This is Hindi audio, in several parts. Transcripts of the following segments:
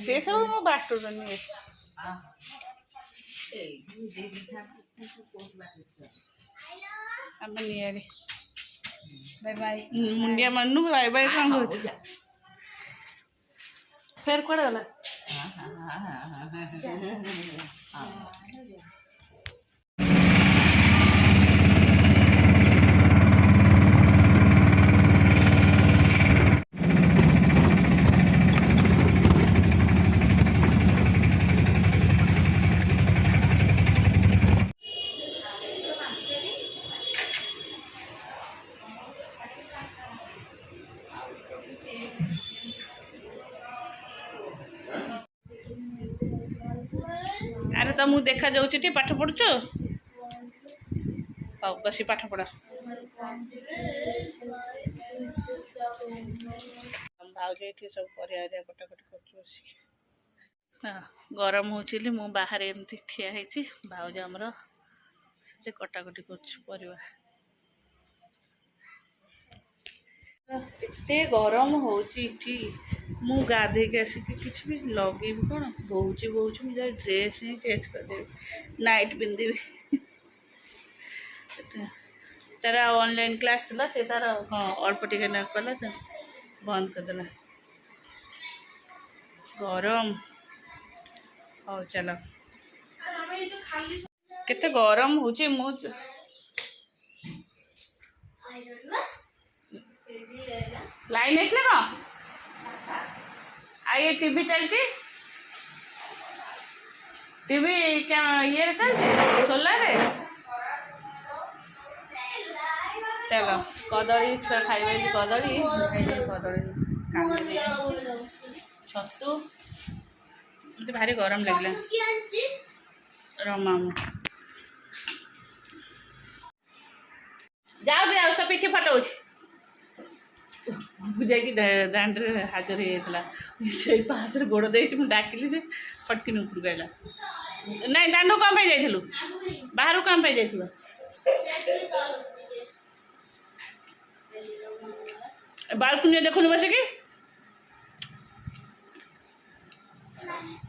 ସେ ସବୁ ମୁଁ ବାଟୁନି ଆମେ ନିଆରେ ମୁଣ୍ଡିଆ ମାନୁ ବାଇ ବାଇ କ'ଣ କହୁଛୁ ଫେର କୁଆଡ଼େ ଗଲା ଆରେ ତ ମୁଁ ଦେଖା ଯାଉଛି ଟି ପାଠ ପଢୁଛୁ ହଉ ବସି ପାଠ ପଢ ଭାଉଜ ଏଠି ସବୁ ପରିବା କଟାକଟି କରୁଛୁ ବସିକି ହଁ ଗରମ ହେଉଛି ବୋଲି ମୁଁ ବାହାରେ ଏମିତି ଠିଆ ହେଇଛି ଭାଉଜ ଆମର ସେ କଟାକଟି କରୁଛୁ ପରିବା ଏତେ ଗରମ ହେଉଛି ଏଠି ମୁଁ ଗାଧେଇକି ଆସିକି କିଛି ବି ଲଗେଇବି କ'ଣ ବହୁଛି ମୁଁ ଯାଇ ଡ୍ରେସ୍ ହିଁ ଚେଞ୍ଜ କରିଦେବି ନାଇଟ୍ ପିନ୍ଧିବି ତାର ଅନଲାଇନ୍ କ୍ଲାସ୍ ଥିଲା ସେ ତାର ହଁ ଅଳ୍ପ ଟିକେ ନା କଲା ସେ ବନ୍ଦ କରିଦେଲା ଗରମ ହଉ ଚାଲ କେତେ ଗରମ ହେଉଛି ମୁଁ ଲାଇନ୍ ଆସିଲା କ'ଣ ଆଉ ये टीवी चलती टीवी क्या ये चलती सोलर चलो कदली छुआ खाइबे कदली कदली छतु मत भारी गरम लगला रमामु जाओ जाओ तो पिठी फटाऊँ जाकि दाण्ड हाजर होता से पास गोड़ दे डाकिली फटकिन उपरक आइला ना दाण्ड कौन पे जाइलु बाहर कौन पे जाइल बालकुनी देखुन बसिकी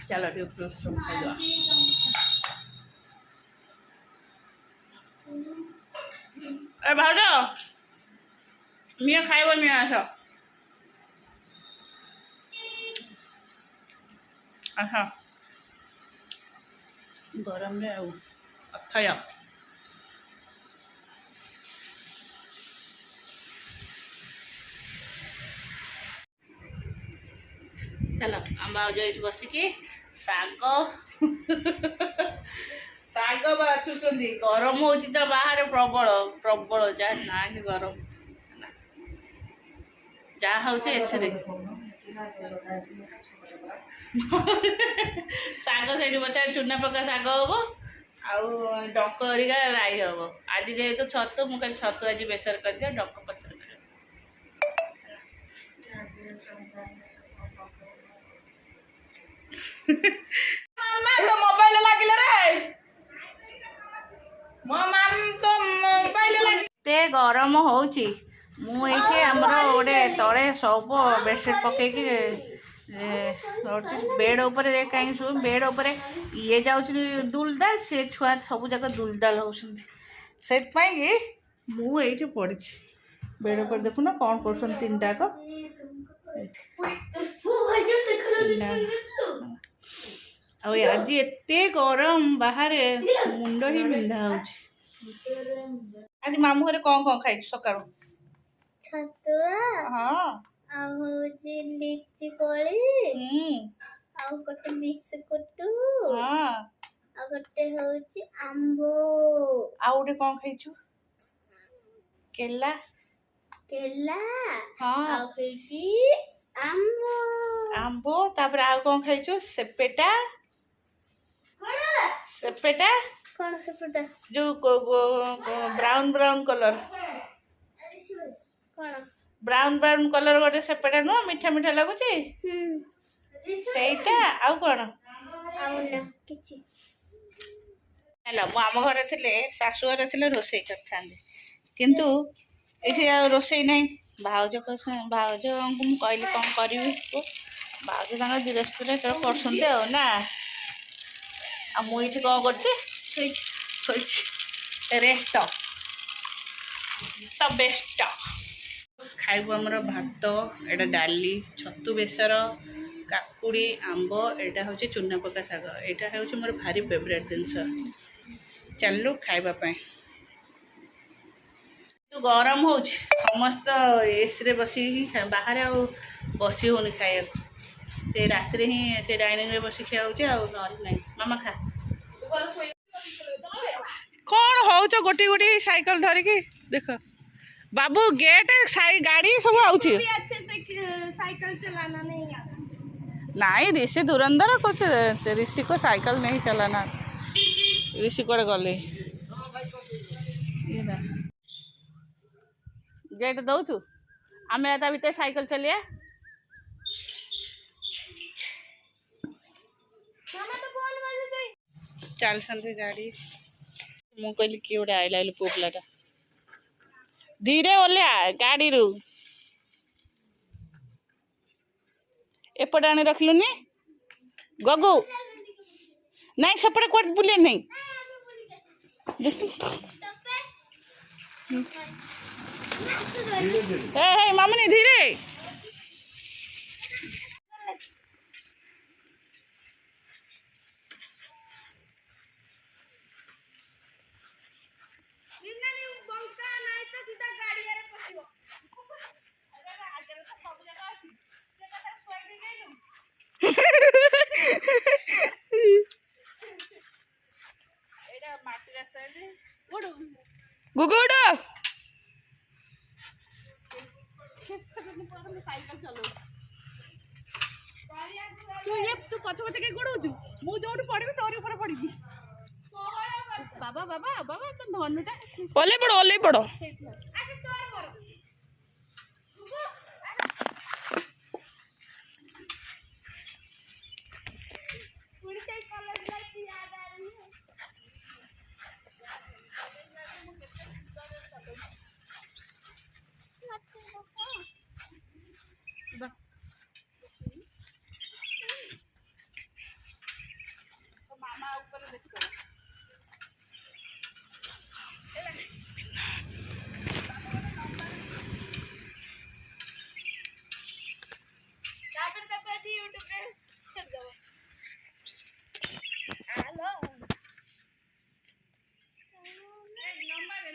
चलो खाइदा ए भाउज मिया खाइब मिया आस अच्छा गरम रे अथय चलो आम भाउज बसिकी शाग शाग बाछुंट गरम हो बाहर प्रबल प्रबल जहाँ ना कि गरम जहाँ हूँ एसी शाग से बचा चूना पका शाग हम आउ डंक हरिका राई हम आज जेहेतु छतु मुझे छतु आज बेसर कर दिया डंक पचर तो मोबाइल लगिले रे मो माम तो मोबाइल लगे गरम होची मु एठी हमरो ओडे तळे सब बेडशीट पकेकी बेड ऊपर कहीं शु बेड ऊपर ये जाउछि दुलदाल से छुआ सब जगह दुलदाल होउछन्ति सेत पई कि मु एठी पड़िछि बेड ऊपर देखु ना कोन करछन तीनटा को आज एते गरम बाहर मुंड ही बिंधा होउछि आज मामू घरे कौन कौन खाई सकाळु छतुआ हाँ आ होची लीची कोली आ गोटे बिस्कुट हाँ आ गोटे होची आंबो आ गोटे कौन खाइछु केला केला हाँ आ होची आंबो आंबो तापर आ कौन खाइछु सेपेटा सेपेटा कौन सेपेटा जो ब्राउन ब्राउन कलर कौन ब्राउन ब्राउन कलर गोटे सेपेटा नु मीठा मीठा लगुची सेटा आउ कौन हेलो मु आम घरे थिले सासु घरे थिले रोसई करथांदे किंतु एठी रोसई नहीं भाउज भाउज को कहली कौन करी भाउज तांकर धीरे धीरे करछन्ते हो ना आ मुई इठी कौन करछि रेस्ट तो बेस्ट खाइबू आमर भात एटा डाली छतु बेसर काकुड़ी आंब एटा हूँ चूना पका शाग एटा हूँ मोर भारी फेवरेट जिनस चलू खाइबा तो गरम हो समस्त एसी बसी बाहर आ बसी होनी खाया से रात ही से डाइनिंग रे बसी खिया ना मामा खा कौन हो गोटी गोटी साइकिल धरिकी देख बाबू गेट गाड़ी सब आउची साइकिल चलाना नहीं आता। नहीं ऋषि धुरंधर कुछ ऋषि को साइकिल नहीं चलाना ऋषि को गले गेट दौचु आम भीतर साइकिल चलिए चलती गाड़ी मु कहली किए गोटे आइला पुओ पिलाटा धीरे ओलिया गाड़ी रू एपटे आनी रखलुनि गगु नहीं सेपटे कोट बुले नहीं ए मामनी धीरे गुगुड़ तू पछ पछ के गोड़ू मु जो पड़ी तोरी ऊपर पड़ी बाबा बाबा बाबा तो धनुटा ओले पड़ो बस तो मामा ऊपर देखो यूट्यूब पे चल जाओ हेलो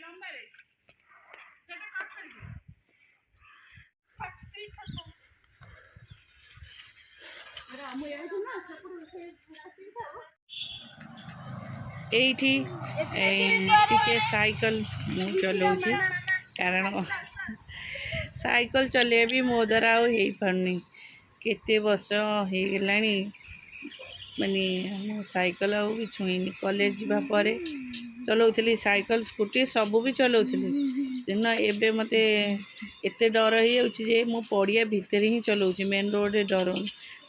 नंबर है सेटा काट करके छत्ती छत्ती एठी टिके साइकिल मु चलाऊँगी कारण साइकिल चले भी मो द्वारा हो पारनी केते वर्ष हो गलानी माने साइकिल आउ भी छुईनी कॉलेज जावापर चलाऊली साइकिल स्कूटी सबू भी चलाऊली दिन एबे मते एते डर हो जे मु पड़िया भितर ही चलाऊँ मेन रोड डर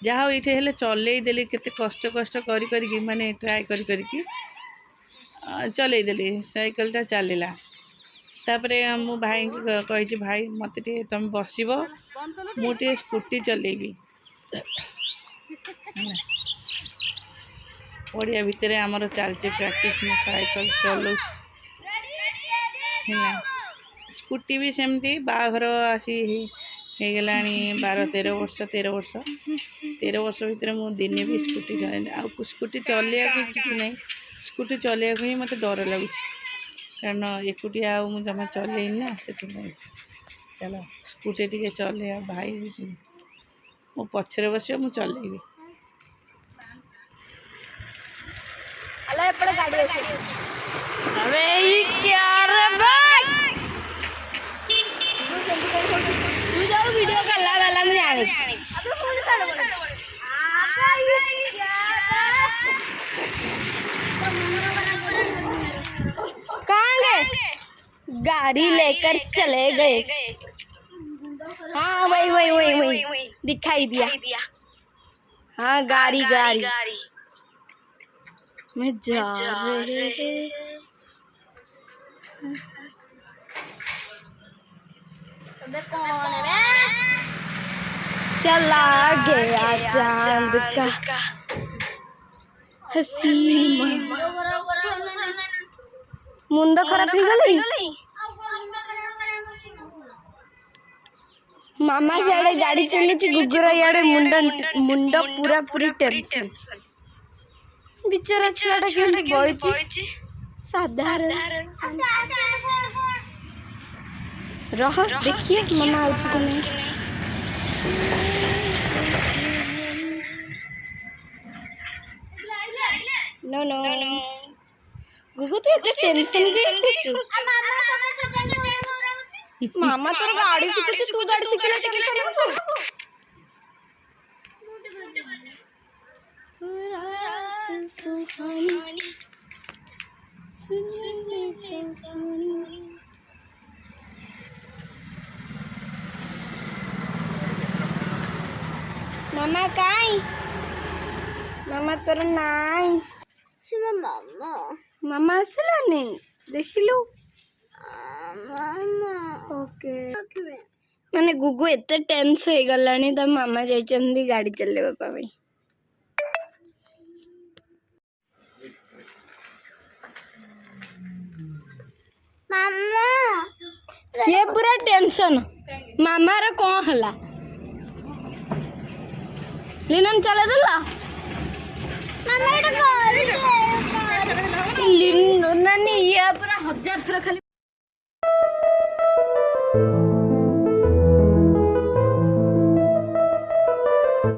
जहाँ हो ये हेल्ले चलईदेली केते कष्ट कष्ट करी माने ट्राए करी चलईदेली साइकिलटा चलला तापरे मो भाई कही भाई मत तुम बसब मुझे स्कूटी चलेबी पड़िया भितर आमर चलती प्रैक्टिस में साइकिल चलाऊ स्कूटी भी सेमती बाहर आसी हो गला 12-13 वर्ष 13 वर्ष भितर मु दिने भी स्कूटी चल आ स्कूटी चलिया कि नहीं स्कूटी चलिया ही मत डर लगुच कारण एकुटिया मु जमा चलैनी ना से चलो स्कूटी टी चल भाई मो पछरे बस मु चलैबी वीडियो कला मुझे आने कहाँ गए गाड़ी लेकर चले गए हाँ वही दिखाई दिया हाँ गाड़ी में जा रहे हैं चला गया चांद का हसी मुंड खराब हो गई मामा सियाड़े गाड़ी चलुची गुगुरा याड़े मुंड पूरा पूरी टेंशन बिचारा छुआटा केमती बइची साधारण रह देखिए मामा आउची कि नहीं नो नो गुगु तू एते टेंशन के कुछ मामा तोर गाड़ी शिखुची तू गाड़ी शिखले टेंशन मामा काई मामा तोर नाई मामा मामा आसला नहीं देखिलु मामा ओके माने गुगु एते टेंस हो गलानी त मामा जाइचंदी गाड़ी चलेबा पाई मामा से पूरा टेंशन मामा रे कोन हला लिनन चले दला मामा एटा कर लिन नानी ये पूरा 1000 थरा खाली